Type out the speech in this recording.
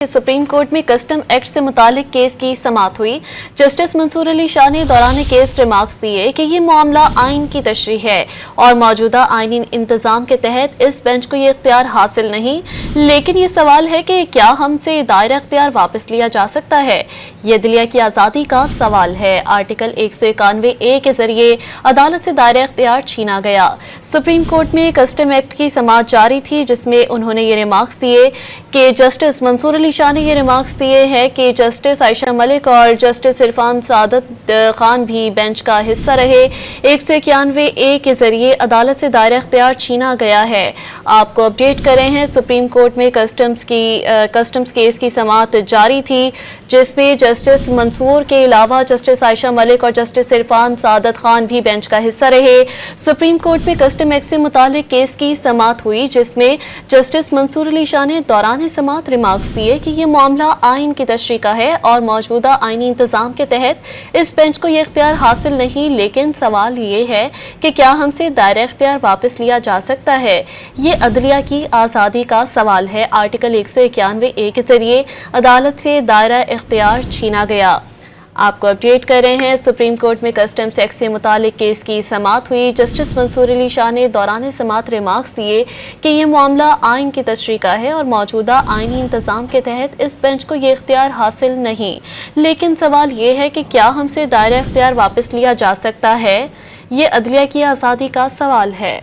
Supreme court में custom act से मुतालिक केस की समाअत हुई। जस्टिस मंसूर अली शाह ने दौरान केस रिमार्क्स दिए कि ये मामला आइन की तशरीह है और मौजूदा आइनी इंतजाम के तहत इस बेंच को ये इख्तियार हासिल नहीं, लेकिन ये सवाल है कि क्या हमसे दायरा इख्तियार वापस लिया जा सकता है। ये अदलिया की आज़ादी का सवाल है। आर्टिकल 191A के जरिए अदालत से दायरा इख्तियार छीना गया। सुप्रीम कोर्ट में कस्टम एक्ट की समाअत जारी थी, जिसमें उन्होंने ये रिमार्क्स दिए कि जस्टिस मंसूर अली शाह ने ये रिमार्क्स दिए हैं कि जस्टिस आयशा मलिक और जस्टिस इरफान सादत खान भी बेंच का हिस्सा रहे। 191A के जरिए अदालत से दायरा इख्तियार छीना गया है। आपको अपडेट कर रहे हैं, सुप्रीम कोर्ट में कस्टम्स केस की समाअत जारी थी, जिसमें जस्टिस मंसूर के अलावा जस्टिस आयशा मलिक और जस्टिस इरफान सादत खान भी बेंच का हिस्सा रहे। सुप्रीम कोर्ट में कस्टम एक्ट से मुतालिक केस की समाअत हुई, जिसमें जस्टिस मंसूर अली शाह ने दौरान समाअत रिमार्क्स दिए कि ये मामला आइन की तशरीह का है और मौजूदा आइनी इंतजाम के तहत इस बेंच को ये इख्तियार हासिल नहीं, लेकिन सवाल ये है कि क्या हमसे दायरा इख्तियार वापस लिया जा सकता है। ये अदलिया की आज़ादी का सवाल है। आर्टिकल 191A के जरिए अदालत से दायरा इख्तियार छीना गया। आपको अपडेट कर रहे हैं, सुप्रीम कोर्ट में कस्टम्स एक्ट से मुतालिक केस की समाअत हुई। जस्टिस मंसूर अली शाह ने दौरान समाअत रिमार्क्स दिए कि ये मामला आइन की तशरीह का है और मौजूदा आइनी इंतजाम के तहत इस बेंच को ये इख्तियार हासिल नहीं, लेकिन सवाल ये है कि क्या हमसे दायरा इख्तियार वापस लिया जा सकता है। ये अदलिया की आज़ादी का सवाल है।